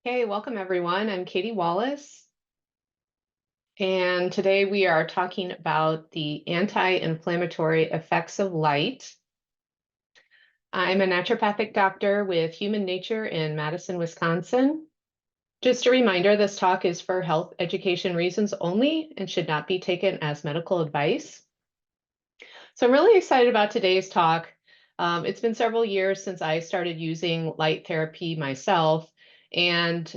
Hey, welcome everyone. I'm Katy Wallace, and today we are talking about the anti-inflammatory effects of light. I'm a naturopathic doctor with Human Nature in Madison, Wisconsin. Just a reminder, this talk is for health education reasons only and should not be taken as medical advice. So I'm really excited about today's talk. It's been several years since I started using light therapy myself, and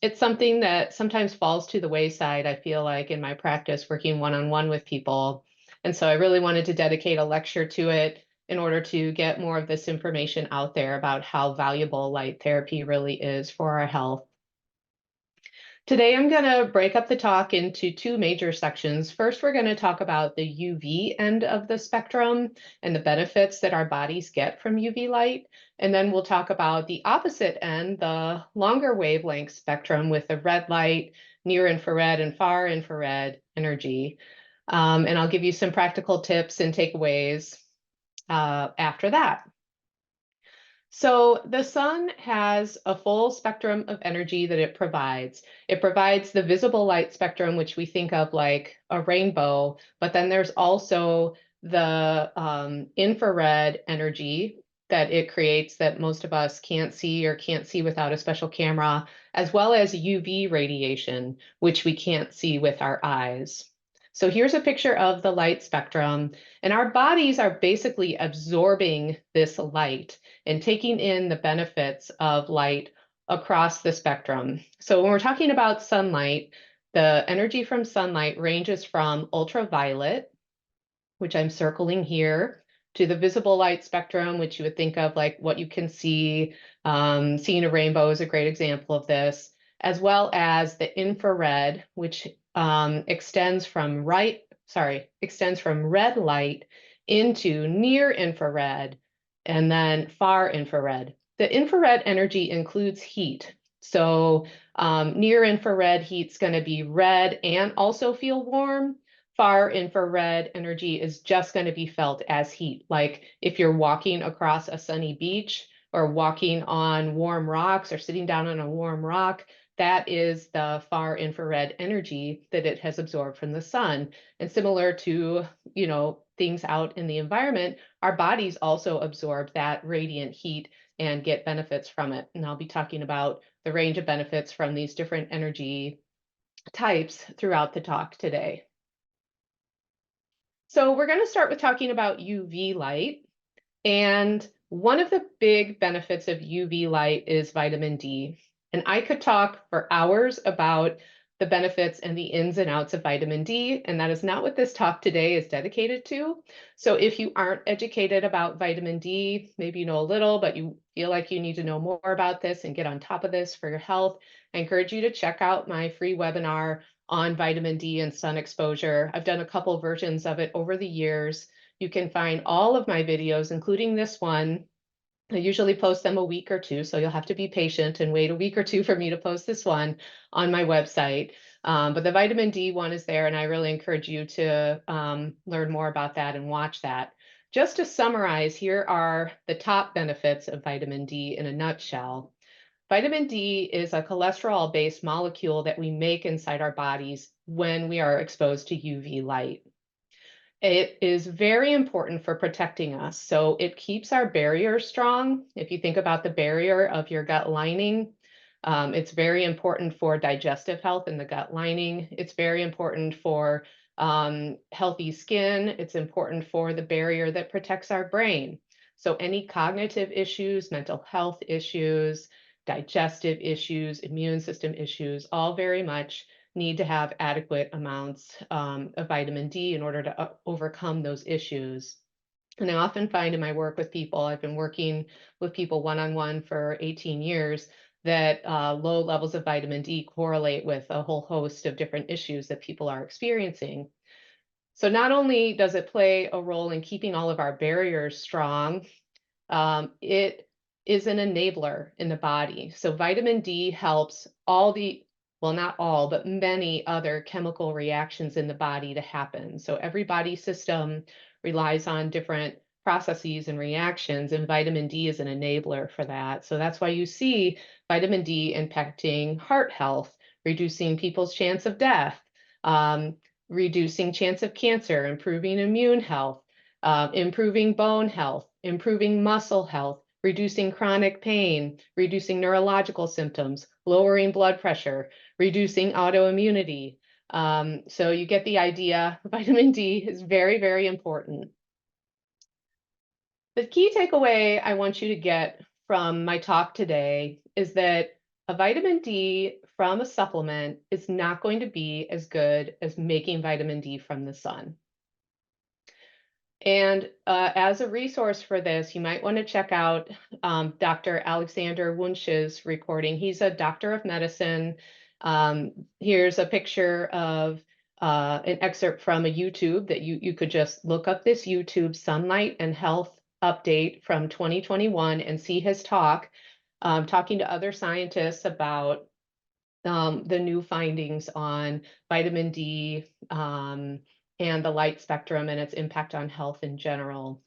it's something that sometimes falls to the wayside, I feel like, in my practice working one-on-one with people. And so I really wanted to dedicate a lecture to it in order to get more of this information out there about how valuable light therapy really is for our health. Today, I'm going to break up the talk into two major sections. First, we're going to talk about the UV end of the spectrum and the benefits that our bodies get from UV light. And then we'll talk about the opposite end, the longer wavelength spectrum with the red light, near infrared, and far infrared energy. And I'll give you some practical tips and takeaways after that. So the sun has a full spectrum of energy that it provides. It provides the visible light spectrum, which we think of like a rainbow, but then there's also the infrared energy that it creates that most of us can't see or can't see without a special camera, as well as UV radiation, which we can't see with our eyes. So here's a picture of the light spectrum, and our bodies are basically absorbing this light and taking in the benefits of light across the spectrum. So when we're talking about sunlight, the energy from sunlight ranges from ultraviolet, which I'm circling here, to the visible light spectrum, which you would think of like what you can see. Seeing a rainbow is a great example of this, as well as the infrared, which extends from red light into near infrared and then far infrared. The infrared energy includes heat. So near infrared heat's going to be red and also feel warm. Far infrared energy is just going to be felt as heat. Like if you're walking across a sunny beach or walking on warm rocks or sitting down on a warm rock, that is the far infrared energy that it has absorbed from the sun. And similar to, things out in the environment, our bodies also absorb that radiant heat and get benefits from it. And I'll be talking about the range of benefits from these different energy types throughout the talk today. So we're going to start with talking about UV light. And one of the big benefits of UV light is vitamin D. And I could talk for hours about the benefits and the ins and outs of vitamin D, and that is not what this talk today is dedicated to. So if you aren't educated about vitamin D, maybe you know a little, but you feel like you need to know more about this and get on top of this for your health, I encourage you to check out my free webinar on vitamin D and sun exposure. I've done a couple versions of it over the years. You can find all of my videos, including this one. I usually post them a week or two, so you'll have to be patient and wait a week or two for me to post this one on my website. But the vitamin D one is there, and I really encourage you to learn more about that and watch that. Just to summarize, here are the top benefits of vitamin D in a nutshell. Vitamin D is a cholesterol-based molecule that we make inside our bodies when we are exposed to UV light. It is very important for protecting us. So it keeps our barrier strong. If you think about the barrier of your gut lining, it's very important for digestive health in the gut lining. It's very important for healthy skin. It's important for the barrier that protects our brain. So any cognitive issues, mental health issues, digestive issues, immune system issues, all very much need to have adequate amounts of vitamin D in order to overcome those issues. And I often find in my work with people, I've been working with people one-on-one for 18 years, that low levels of vitamin D correlate with a whole host of different issues that people are experiencing. So not only does it play a role in keeping all of our barriers strong, it is an enabler in the body. So vitamin D helps well, not all, but many other chemical reactions in the body to happen. So every body system relies on different processes and reactions, and vitamin D is an enabler for that. So that's why you see vitamin D impacting heart health, reducing people's chance of death, um, reducing chance of cancer, improving immune health, improving bone health, improving muscle health, reducing chronic pain, reducing neurological symptoms, lowering blood pressure, reducing autoimmunity. So you get the idea. Vitamin D is very, very important. The key takeaway I want you to get from my talk today is that a vitamin D from a supplement is not going to be as good as making vitamin D from the sun. And as a resource for this, you might want to check out Dr. Alexander Wunsch's recording. He's a doctor of medicine. Here's a picture of an excerpt from a YouTube that you could just look up this YouTube Sunlight and Health Update from 2021 and see his talk, talking to other scientists about the new findings on vitamin D and the light spectrum and its impact on health in general.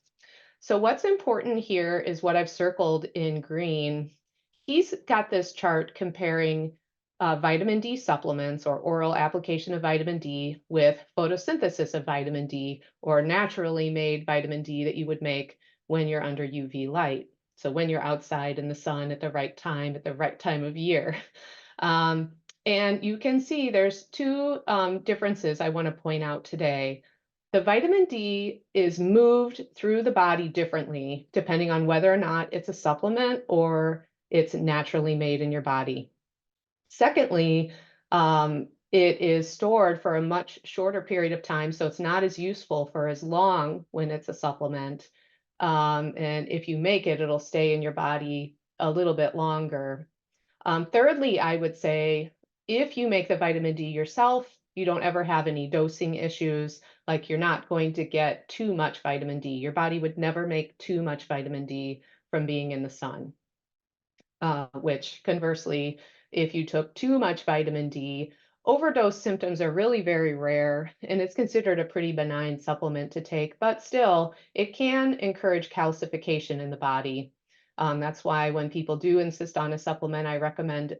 So what's important here is what I've circled in green. He's got this chart comparing vitamin D supplements or oral application of vitamin D with photosynthesis of vitamin D or naturally made vitamin D that you would make when you're under UV light. So when you're outside in the sun at the right time of year. Um, and you can see there's two differences I want to point out today. The vitamin D is moved through the body differently depending on whether or not it's a supplement or it's naturally made in your body. Secondly, it is stored for a much shorter period of time, so it's not as useful for as long when it's a supplement. And if you make it, it'll stay in your body a little bit longer. Thirdly, I would say if you make the vitamin D yourself, you don't ever have any dosing issues, like you're not going to get too much vitamin D. Your body would never make too much vitamin D from being in the sun, which conversely, if you took too much vitamin D, overdose symptoms are really very rare, and it's considered a pretty benign supplement to take, but still, it can encourage calcification in the body. That's why when people do insist on a supplement, I recommend,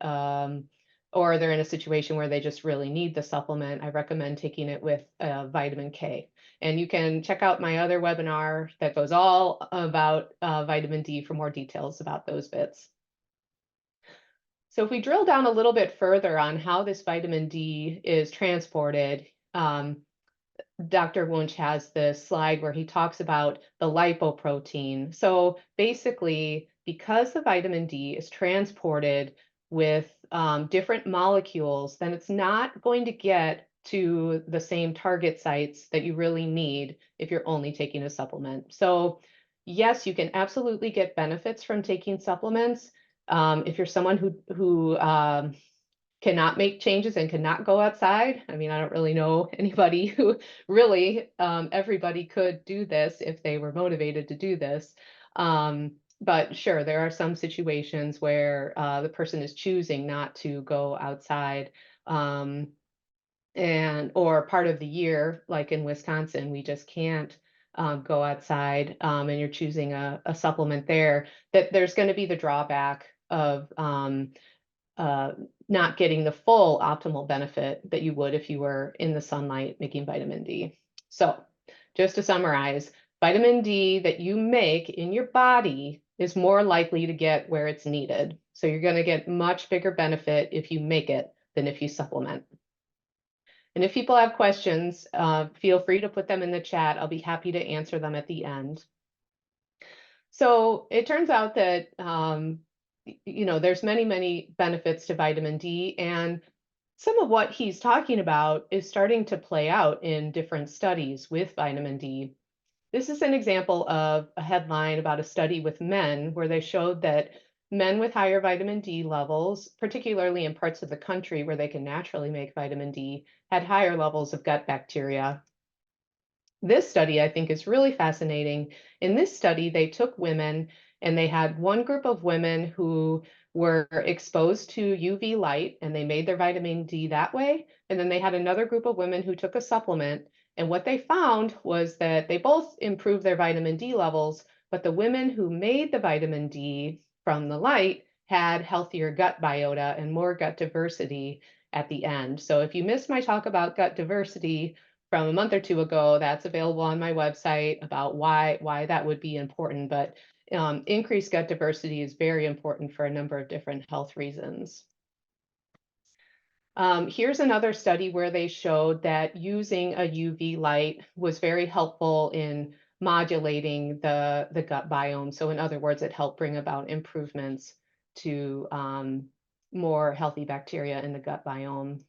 or they're in a situation where they just really need the supplement, I recommend taking it with vitamin K. And you can check out my other webinar that goes all about vitamin D for more details about those bits. So if we drill down a little bit further on how this vitamin D is transported, Dr. Wunsch has this slide where he talks about the lipoprotein. So basically, because the vitamin D is transported with different molecules, then it's not going to get to the same target sites that you really need if you're only taking a supplement. So yes, you can absolutely get benefits from taking supplements. If you're someone who cannot make changes and cannot go outside. I mean, I don't really know anybody who really, everybody could do this if they were motivated to do this. But sure, there are some situations where the person is choosing not to go outside. Or part of the year, like in Wisconsin, we just can't go outside, and you're choosing a supplement there, that there's going to be the drawback of not getting the full optimal benefit that you would if you were in the sunlight making vitamin D. So just to summarize, vitamin D that you make in your body is more likely to get where it's needed. So you're going to get much bigger benefit if you make it than if you supplement. And if people have questions, feel free to put them in the chat. I'll be happy to answer them at the end. So it turns out that there's many benefits to vitamin D, and some of what he's talking about is starting to play out in different studies with vitamin D. This is an example of a headline about a study with men where they showed that men with higher vitamin D levels, particularly in parts of the country where they can naturally make vitamin D, had higher levels of gut bacteria. This study, I think, is really fascinating. In this study, they took women and they had one group of women who were exposed to UV light and they made their vitamin D that way. And then they had another group of women who took a supplement And what they found was that they both improved their vitamin D levels, but the women who made the vitamin D from the light had healthier gut biota and more gut diversity at the end. So if you missed my talk about gut diversity from a month or two ago, that's available on my website about why that would be important. But increased gut diversity is very important for a number of different health reasons. Here's another study where they showed that using a UV light was very helpful in modulating the gut biome. So in other words, it helped bring about improvements to more healthy bacteria in the gut biome.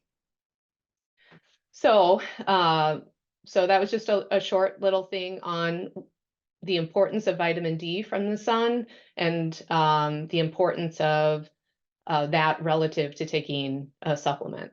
So, so that was just a short little thing on the importance of vitamin D from the sun and the importance of that relative to taking a supplement.